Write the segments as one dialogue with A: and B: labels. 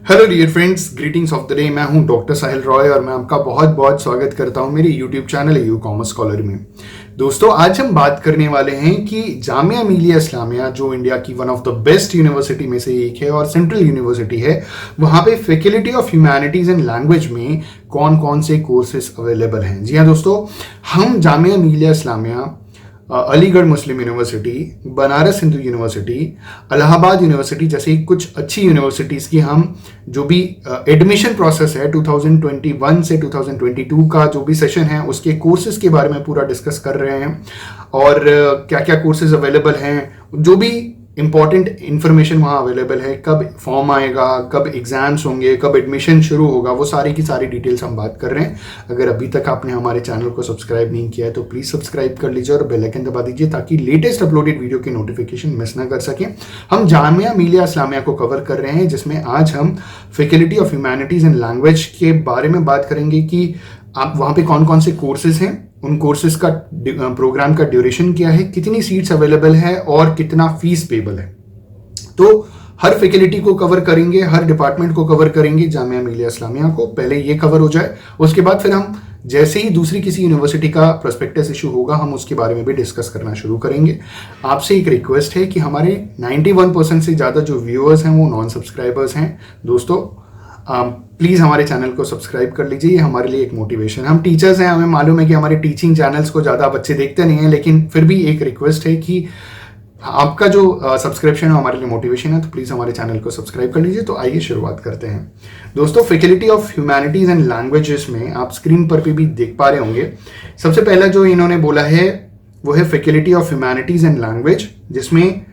A: Hello dear friends, greetings of the day. मैं हूं doctor साहिल रॉय और मैं आपका बहुत बहुत स्वागत करता हूं मेरे YouTube channel you commerce scholar में। दोस्तों, आज हम बात करने वाले हैं कि जामिया मिलिया इस्लामिया जो इंडिया की one of the best university में से एक है और सेंट्रल यूनिवर्सिटी है, वहां पे faculty of humanities and language में कौन कौन से कोर्सेज अवेलेबल हैं। जी हाँ दोस्तों, हम Jamia Millia Islamia, Aligarh Muslim University, Banaras Hindu University, Allahabad University जैसी कुछ अच्छी यूनिवर्सिटीज़ की हम जो भी एडमिशन प्रोसेस है 2021 से 2022 का जो भी सेशन है उसके कोर्सेज के बारे में पूरा डिस्कस कर रहे हैं और क्या क्या कोर्सेज अवेलेबल हैं, जो भी इंपॉर्टेंट इन्फॉर्मेशन वहाँ अवेलेबल है, कब फॉर्म आएगा, कब एग्जाम्स होंगे, कब एडमिशन शुरू होगा, वो सारी की सारी डिटेल्स हम बात कर रहे हैं। अगर अभी तक आपने हमारे चैनल को सब्सक्राइब नहीं किया है तो प्लीज़ सब्सक्राइब कर लीजिए और बेल आइकन दबा दीजिए ताकि लेटेस्ट अपलोडेड वीडियो की नोटिफिकेशन मिस ना कर सकें। हम जामिया मिलिया इस्लामिया को कवर कर रहे हैं, जिसमें आज हम faculty of humanities and language के बारे में बात करेंगे कि आप वहाँ पे कौन कौन से कोर्सेज हैं, उन कोर्सेज का प्रोग्राम का ड्यूरेशन क्या है, कितनी सीट्स अवेलेबल है और कितना फीस पेबल है। तो हर फैकल्टी को कवर करेंगे, हर डिपार्टमेंट को कवर करेंगे जामिया मिलिया इस्लामिया को। पहले ये कवर हो जाए, उसके बाद फिर हम जैसे ही दूसरी किसी यूनिवर्सिटी का प्रोस्पेक्टस इशू होगा हम उसके बारे में भी डिस्कस करना शुरू करेंगे। आपसे एक रिक्वेस्ट है कि हमारे 91% से ज़्यादा जो व्यूअर्स हैं वो नॉन सब्सक्राइबर्स हैं। दोस्तों, प्लीज़ हमारे चैनल को सब्सक्राइब कर लीजिए, ये हमारे लिए एक मोटिवेशन। हम टीचर्स हैं, हमें मालूम है कि हमारे टीचिंग चैनल्स को ज़्यादा बच्चे देखते नहीं हैं, लेकिन फिर भी एक रिक्वेस्ट है कि आपका जो सब्सक्रिप्शन है हमारे लिए मोटिवेशन है, तो प्लीज़ हमारे चैनल को सब्सक्राइब कर लीजिए। तो आइए शुरुआत करते हैं। दोस्तों, faculty of humanities and languages में आप स्क्रीन पर भी देख पा रहे होंगे, सबसे पहला जो इन्होंने बोला है वो है faculty of humanities and language, जिसमें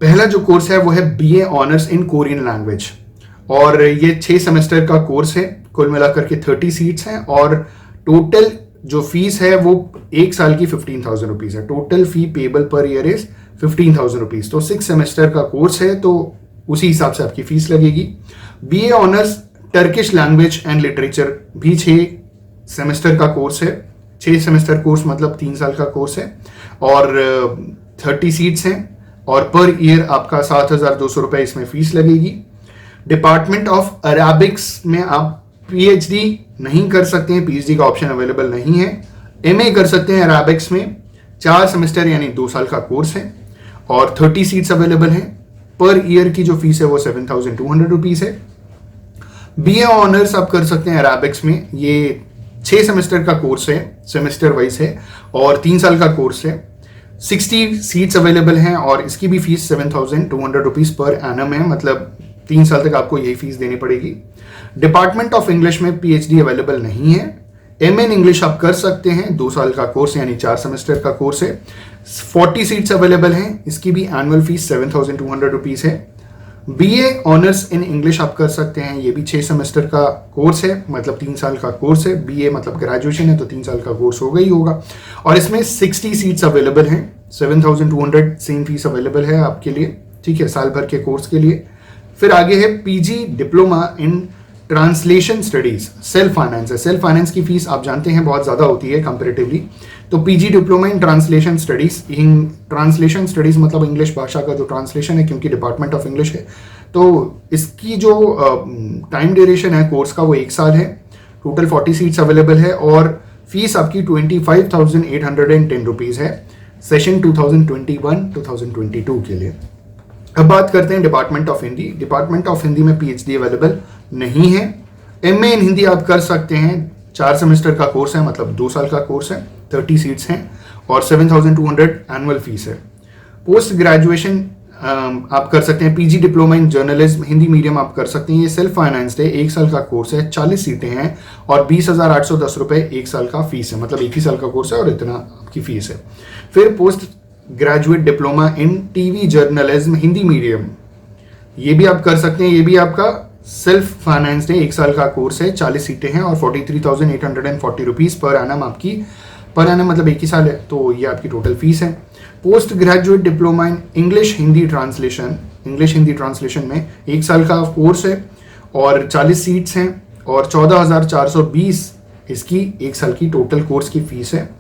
A: पहला जो कोर्स है वो है BA honours in Korean language और ये 6 सेमेस्टर का कोर्स है। कुल मिलाकर के 30 सीट्स हैं और टोटल जो फीस है वो एक साल की 15,000 रुपीज़ है। Total fee payable per year is 15,000 rupees. तो 6 सेमेस्टर का कोर्स है तो उसी हिसाब से आपकी फीस लगेगी। BA honours Turkish language and literature भी 6 सेमेस्टर का कोर्स है। 6 सेमेस्टर कोर्स मतलब 3 साल का कोर्स है और 30 सीट्स हैं और पर ईयर आपका 7,200 रुपये इसमें फीस लगेगी। डिपार्टमेंट ऑफ अरेबिक्स में आप PhD नहीं कर सकते हैं, PhD का ऑप्शन अवेलेबल नहीं है। MA कर सकते हैं अरेबिक्स में, 4 सेमेस्टर यानी 2 साल का कोर्स है और 30 सीट्स अवेलेबल हैं। पर ईयर की जो फीस है वो 7,200 रुपीज़ है। BA ऑनर्स आप कर सकते हैं अरेबिक्स में, ये 6 सेमेस्टर का कोर्स है, सेमेस्टर वाइज है और 3 साल का कोर्स है। 60 सीट्स अवेलेबल हैं और इसकी भी फीस 7,200 रुपीज़ पर एनम है, मतलब 3 साल तक आपको यही फीस देनी पड़ेगी। डिपार्टमेंट ऑफ इंग्लिश में PhD अवेलेबल नहीं है। MA इन इंग्लिश आप कर सकते हैं, 2 साल का कोर्स यानी 4 सेमेस्टर का कोर्स है। 40 सीट्स अवेलेबल हैं, इसकी भी एनुअल फीस 7,200 रुपीज़ है। BA ऑनर्स इन इंग्लिश आप कर सकते हैं, ये भी 6 सेमेस्टर का कोर्स है, मतलब 3 साल का कोर्स है। BA मतलब ग्रेजुएशन है तो 3 साल का कोर्स होगा ही होगा और इसमें 60 सीट्स अवेलेबल हैं। 7,200 सेम फीस अवेलेबल है आपके लिए, ठीक है, साल भर के कोर्स के लिए। फिर आगे है PG diploma in translation studies, self finance है। सेल्फ फाइनेंस की फीस आप जानते हैं बहुत ज़्यादा होती है कंपैरेटिवली, तो PG diploma in translation studies. In translation studies मतलब इंग्लिश भाषा का जो ट्रांसलेशन है, क्योंकि डिपार्टमेंट ऑफ इंग्लिश है तो इसकी जो टाइम ड्यूरेशन है कोर्स का वो 1 साल है। टोटल 40 सीट्स अवेलेबल है और फीस आपकी 25,810 रुपीज़ है सेशन 2021-2022 के लिए। अब बात करते हैं department of Hindi. Department of Hindi में PhD अवेलेबल नहीं है। MA इन हिंदी आप कर सकते हैं, 4 सेमेस्टर का कोर्स है, मतलब 2 साल का कोर्स है, 30 सीट्स हैं और 7,200 एनुअल फीस है। पोस्ट ग्रेजुएशन आप कर सकते हैं PG diploma in journalism, Hindi medium आप कर सकते हैं। ये सेल्फ फाइनेंस्ड है, 1 साल का कोर्स है, 40 सीटें हैं और 20,810 रुपये 1 साल का फीस है, मतलब 1 ही साल का कोर्स है और इतना आपकी फीस है। फिर post graduate diploma in TV journalism Hindi medium, ये भी आप कर सकते हैं, ये भी आपका सेल्फ फाइनेंस्ड है, 1 साल का कोर्स है, 40 सीटें हैं और 43,840 रुपीज़ पर एनम आपकी, पर एनम मतलब 1 ही साल है, तो ये आपकी टोटल फीस है। Post graduate diploma in English Hindi translation, English Hindi translation में 1 साल का कोर्स है और 40 सीट्स हैं और 14,420 इसकी 1 साल की टोटल कोर्स की फीस है।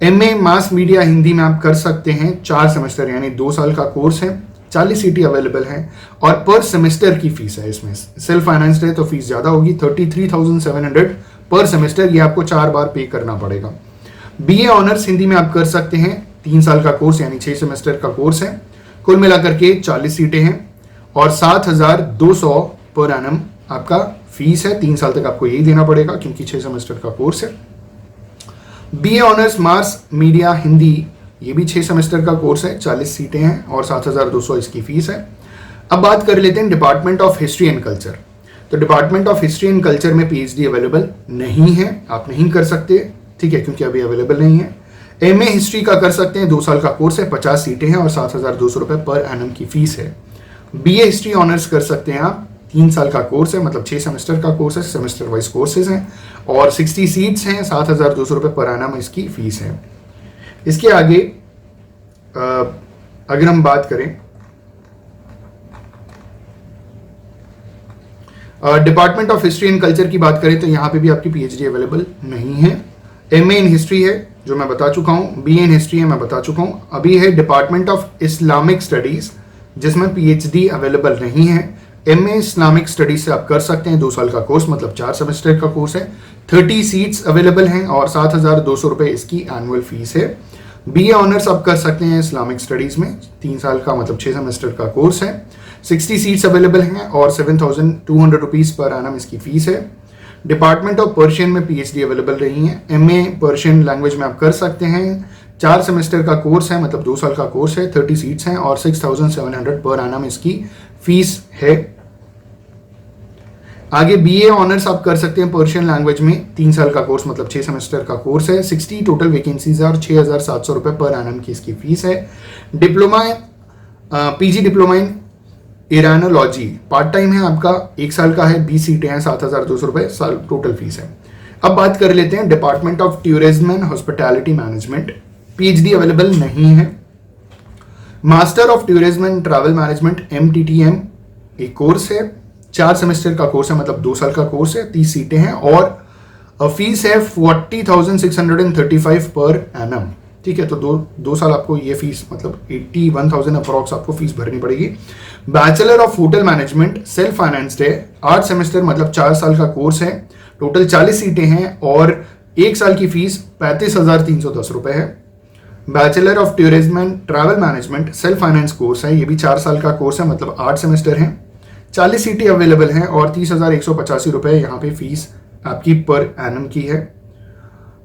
A: MA मास मीडिया हिंदी में आप कर सकते हैं, 4 सेमेस्टर यानी 2 साल का कोर्स है, 40 सीटें अवेलेबल हैं और पर सेमेस्टर की फीस है। इसमें सेल्फ फाइनेंस्ड है तो फीस ज़्यादा होगी, 33,700 पर सेमेस्टर, ये आपको 4 बार पे करना पड़ेगा। बीए ऑनर्स हिंदी में आप कर सकते हैं, 3 साल का कोर्स यानी 6 सेमेस्टर का कोर्स है। कुल मिलाकर के 40 सीटें हैं और 7,200 पर एनम आपका फीस है। 3 साल तक आपको यही देना पड़ेगा क्योंकि 6 सेमेस्टर का कोर्स है। BA honours mass media Hindi, ये भी 6 सेमेस्टर का कोर्स है, 40 सीटें हैं और 7,200 इसकी फीस है। अब बात कर लेते हैं department of history and culture. तो department of history and culture में पीएचडी अवेलेबल नहीं है, आप नहीं कर सकते, ठीक है, क्योंकि अभी अवेलेबल नहीं है। एमए हिस्ट्री का कर सकते हैं, 2 साल का कोर्स है, 50 सीटें हैं और 7,200 रुपये पर एनम की फीस है। बीए हिस्ट्री ऑनर्स कर सकते हैं आप, 3 साल का कोर्स है, मतलब 6 सेमेस्टर का कोर्स है, सेमेस्टर वाइज कोर्सेज हैं और 60 सीट्स हैं, 7,200 रुपये पर एनम इसकी फीस है। इसके आगे अगर हम बात करें department of history and culture की बात करें तो यहाँ पे भी आपकी पीएचडी अवेलेबल नहीं है। एमए इन हिस्ट्री है जो मैं बता चुका हूँ, बीए इन हिस्ट्री है मैं बता चुका हूँ। अभी है डिपार्टमेंट ऑफ इस्लामिक स्टडीज जिसमें पीएचडी अवेलेबल नहीं है। एमए इस्लामिक स्टडीज से आप कर सकते हैं, 2 साल का कोर्स, मतलब 4 सेमेस्टर का कोर्स है, 30 सीट्स अवेलेबल हैं और 7,200 रुपये इसकी एनुअल फीस है। बीए ऑनर्स आप कर सकते हैं इस्लामिक स्टडीज में, 3 साल का मतलब 6 सेमेस्टर का कोर्स है, 60 सीट्स अवेलेबल हैं और 7,200 रुपीज़ पर एनम इसकी फीस है। डिपार्टमेंट ऑफ पर्शियन में पीएचडी अवेलेबल नहीं है। एमए पर्शियन लैंग्वेज में आप कर सकते हैं, 4 सेमेस्टर का कोर्स है, मतलब 2 साल का कोर्स है, 30 सीट्स हैं और 6,700 पर एनम इसकी फीस है। आगे बीए ऑनर्स आप कर सकते हैं पर्शियन लैंग्वेज में, 3 साल का कोर्स मतलब 6 सेमेस्टर का कोर्स है, 60 टोटल वैकेंसीज है और 6,700 रुपये पर एनम की इसकी फीस है। Diploma PG diploma in Iranology part time है आपका, 1 साल का है, 20 सीटें हैं, 7,200 रुपये साल टोटल फीस है। अब बात कर लेते हैं department of tourism and hospitality management, PhD available नहीं है। Master of tourism and travel management MTTM एक कोर्स है, 4 सेमेस्टर का कोर्स है, मतलब 2 साल का कोर्स है, 30 सीटें हैं और फीस है 40,635 पर एनम, ठीक है। तो दो साल आपको ये फीस मतलब 81,000 अप्रॉक्स आपको फीस भरनी पड़ेगी। Bachelor of hotel management self financed है, 8 सेमेस्टर मतलब 4 साल का कोर्स है, टोटल 40 सीटें हैं और 1 साल की फीस 35,310 रुपये है। Bachelor of tourism and travel management self finance course है, ये भी 4 साल का कोर्स है, मतलब 8 सेमेस्टर हैं, 40 सीटें अवेलेबल हैं और 30,185 रुपये यहाँ पे फीस आपकी पर एनम की है।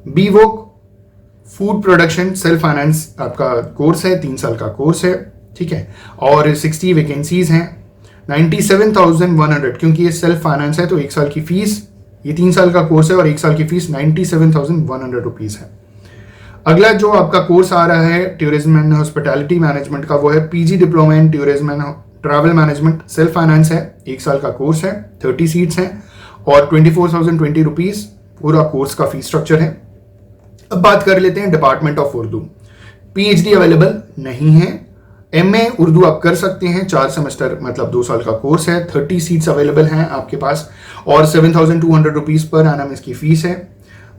A: BVoc food production self finance आपका कोर्स है, 3 साल का कोर्स है, ठीक है, और 60 वैकेंसीज हैं, 97,100, क्योंकि ये सेल्फ फाइनेंस है तो 1 साल की फीस, ये 3 साल का कोर्स है और 1 साल की फीस 97,100 रुपीज़ है। अगला जो आपका कोर्स आ रहा है टूरिज्म एंड हॉस्पिटैलिटी मैनेजमेंट का, वो है PG diploma in tourism and travel management self finance है, 1 साल का कोर्स है, 30 सीट्स हैं और 24,020 रुपीज़ पूरा कोर्स का फीस स्ट्रक्चर है। अब बात कर लेते हैं department of Urdu, PhD available नहीं है। एमए उर्दू आप कर सकते हैं, 4 सेमेस्टर मतलब 2 साल का कोर्स है, 30 सीट्स अवेलेबल हैं आपके पास और 7,200 रुपीज़ पर एनम इसकी फीस है।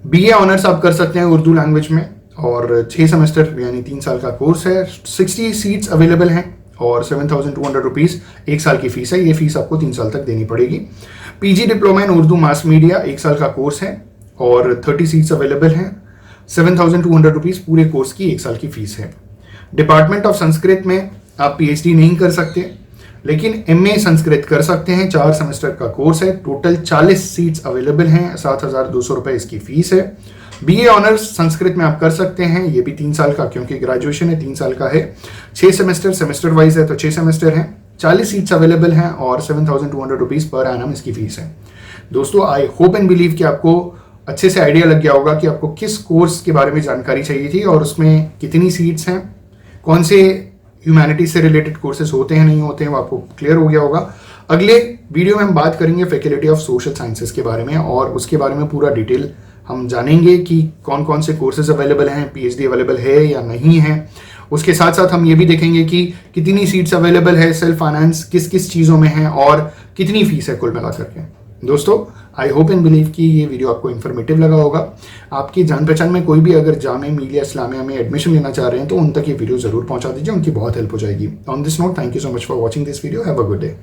A: बीए ऑनर्स आप कर सकते हैं उर्दू लैंग्वेज में और 6 सेमेस्टर यानी 3 साल का कोर्स है, 60 सीट्स अवेलेबल हैं और 7,200 रुपीज़ 1 साल की फीस है, ये फीस आपको 3 साल तक देनी पड़ेगी। पीजी डिप्लोमा इन उर्दू मास मीडिया 1 साल का कोर्स है और 30 सीट्स अवेलेबल हैं, 7,200 रुपीज़ पूरे कोर्स की 1 साल की फीस है। डिपार्टमेंट ऑफ संस्कृत में आप पीएचडी नहीं कर सकते, लेकिन एमए संस्कृत कर सकते हैं, 4 सेमेस्टर का कोर्स है, टोटल 40 सीट्स अवेलेबल हैं, 7,200 रुपये इसकी फीस है। बीए ऑनर्स संस्कृत में आप कर सकते हैं, ये भी 3 साल का, क्योंकि ग्रेजुएशन है 3 साल का है, 6 सेमेस्टर वाइज है तो 6 सेमेस्टर हैं, 40 सीट्स अवेलेबल हैं और 7,200 रुपीज़ पर एनम इसकी फीस है। दोस्तों आई होप एंड बिलीव कि आपको अच्छे से आइडिया लग गया होगा कि आपको किस कोर्स के बारे में जानकारी चाहिए थी और उसमें कितनी सीट्स हैं, कौन से ह्यूमैनिटीज से रिलेटेड कोर्सेज होते हैं नहीं होते हैं, वो आपको क्लियर हो गया होगा। अगले वीडियो में हम बात करेंगे फैकल्टी ऑफ सोशल साइंसेज के बारे में और उसके बारे में पूरा डिटेल हम जानेंगे कि कौन कौन से कोर्सेज अवेलेबल हैं, पीएचडी अवेलेबल है या नहीं है। उसके साथ साथ हम ये भी देखेंगे कि कितनी सीट्स अवेलेबल है, सेल्फ फाइनेंस किस किस चीज़ों में है और कितनी फीस है कुल मिलाकर के। दोस्तों, आई होप एंड बिलीव कि ये वीडियो आपको इन्फॉर्मेटिव लगा होगा। आपकी जान पहचान में कोई भी अगर जामिया मिलिया इस्लामिया में एडमिशन लेना चाह रहे हैं तो उन तक ये वीडियो जरूर पहुंचा दीजिए, उनकी बहुत हेल्प हो जाएगी। On this note, thank you so much for watching this video. Have a good day.